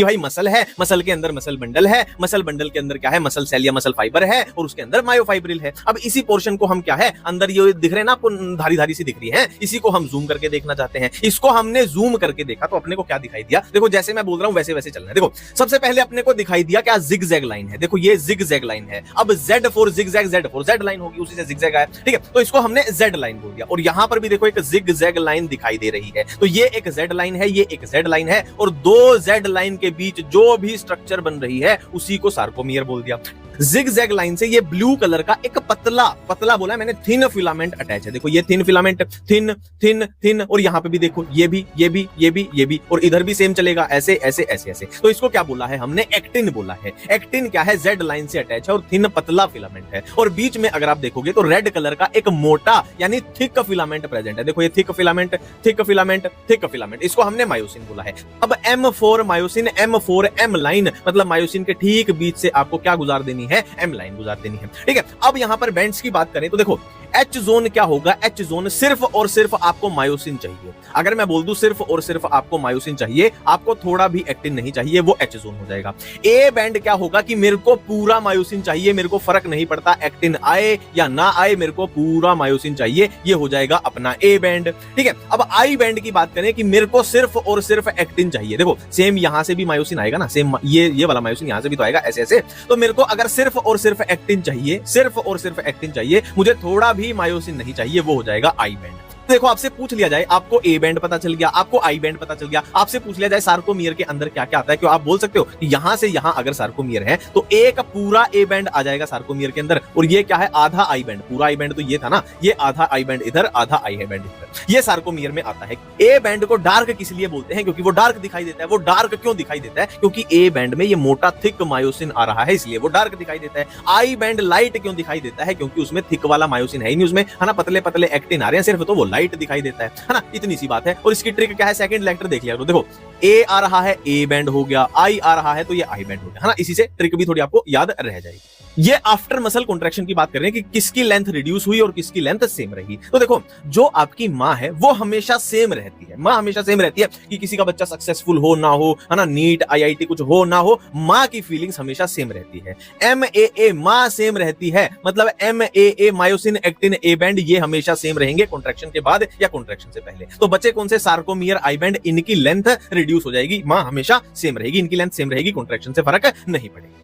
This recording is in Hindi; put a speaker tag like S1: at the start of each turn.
S1: कि भाई मसल है, मसल के अंदर मसल बंडल है, मसल बंडल के अंदर क्या है, मसल सेल या मसल फाइबर है, और उसके अंदर मायोफाइब्रिल है। अब इसी पोर्शन को हम क्या है, अंदर ये दिख रहे हैं ना आपको, धारी धारी सी दिख रही है, इसी को हम जूम करके देखना चाहते हैं। इसको हमने जूम करके देखा तो अपने को क्या दिखाई दिया, देखो जैसे मैं बोल रहा हूं वैसे वैसे चलना है। देखो सबसे पहले अपने को दिखाई दिया क्या, जिगजैग लाइन है। देखो ये जिगजैग लाइन है। अब Z for zigzag, Z for Z line होगी, उसी से जिगजैग आया, ठीक है। तो इसको हमने Z लाइन बोल दिया। और यहां पर भी देखो एक जिगजैग लाइन दिखाई दे रही है। तो ये एक Z लाइन है, ये एक Z लाइन है, और दो Z लाइन के बीच जो भी स्ट्रक्चर बन रही है उसी को सार्कोमियर बोल दिया। जिगजैग लाइन से ये ब्लू कलर का एक पतला पतला बोला मैंने, थिन फिलामेंट अटैच है। देखो ये thin filament, thin thin thin, और यहां पे भी देखो ये भी ये भी ये भी ये भी, और इधर भी सेम चलेगा, ऐसे ऐसे ऐसे ऐसे। तो इसको क्या बोला है हमने, एक्टिन बोला है। एक्टिन क्या है, जेड लाइन से अटैच है और थिन पतला फिलामेंट है। और बीच में अगर आप देखोगे तो रेड कलर का एक मोटा यानी थिक फिलामेंट प्रेजेंट है। देखो ये thick filament, thick filament, thick filament, इसको हमने मायोसिन बोला है। अब M4 myosin, M4 M line, मतलब मायोसिन के ठीक बीच से आपको क्या गुजार देनी है, M लाइन गुजार देनी है, ठीक है। अब यहां पर बैंड्स की बात करें तो देखो H जोन क्या होगा, H जोन सिर्फ और सिर्फ आपको मायोसिन चाहिए। अगर मैं बोल दूं सिर्फ और सिर्फ आपको मायोसिन चाहिए, आपको थोड़ा भी एक्टिन नहीं चाहिए, वो H जोन हो जाएगा। A बैंड क्या होगा कि मेरे को पूरा मायोसिन चाहिए, मेरे को फर्क नहीं पड़ता एक्टिन आए या ना आए, मेरे को पूरा मायोसिन चाहिए, ये हो जाएगा अपना A बैंड, ठीक है। अब I बैंड की बात करें कि मेरे को सिर्फ और सिर्फ एक्टिन चाहिए। देखो सेम यहां से भी मायोसिन आएगा ना, सेम ये वाला मायोसिन यहां से भी तो आएगा, ऐसे ऐसे। तो मेरे को अगर सिर्फ और सिर्फ एक्टिन चाहिए, सिर्फ और सिर्फ एक्टिन चाहिए, मुझे थोड़ा भी मायोसिन नहीं चाहिए, वो हो जाएगा I बैंड। देखो आपसे पूछ लिया जाए, आपको A बैंड पता चल गया, आपको I बैंड पता चल गया, आपसे पूछ लिया जाए सार्कोमियर के अंदर क्या क्या आता है, क्यों आप बोल सकते हो कि यहां से यहां अगर सार्कोमियर है तो A का पूरा A बैंड आ जाएगा सार्कोमियर के अंदर, और ये क्या है, आधा I बैंड। पूरा I बैंड तो ये था ना, ये आधा I बैंड इधर, आधा I बैंड इधर, ये सार्कोमियर में आता है। A बैंड को डार्क किस लिए बोलते हैं, क्योंकि वो डार्क दिखाई देता है। वो डार्क क्यों दिखाई देता है, क्योंकि A बैंड में ये मोटा थिक मायोसिन आ रहा है, इसलिए वो डार्क दिखाई देता है। I बैंड लाइट क्यों दिखाई देता है, क्योंकि उसमें थिक वाला मायोसिन है ही नहीं उसमें, है ना, पतले पतले एक्टिन आ रहे हैं सिर्फ, तो वो लाइट दिखाई देता है ना, इतनी सी बात है। और इसकी ट्रिक क्या है, सेकंड लेक्चर देख लिया। तो देखो A आ रहा है, A बैंड हो गया, I आ रहा है तो ये I बैंड हो गया, है ना। इसी से ट्रिक भी थोड़ी आपको याद रह जाएगी। ये आफ्टर मसल कॉन्ट्रैक्शन की बात कर रहे हैं कि किसकी लेंथ रिड्यूस हुई और किसकी लेंथ सेम रही। तो देखो जो आपकी माँ है वो हमेशा सेम रहती है, माँ हमेशा सेम रहती है, कि किसी का बच्चा सक्सेसफुल हो ना हो, है ना, नीट IIT कुछ हो ना हो, माँ की फीलिंग्स हमेशा सेम रहती है। MAA माँ सेम रहती है, मतलब MAA myosin actin A band ये हमेशा सेम रहेंगे कॉन्ट्रैक्शन के बाद या कॉन्ट्रैक्शन से पहले। तो बच्चे कौन से, सार्कोमियर I बैंड, इनकी लेंथ रिड्यूस हो जाएगी, माँ हमेशा सेम रहेगी, इनकी लेंथ सेम रहेगी, कॉन्ट्रैक्शन से फर्क नहीं पड़ेगा।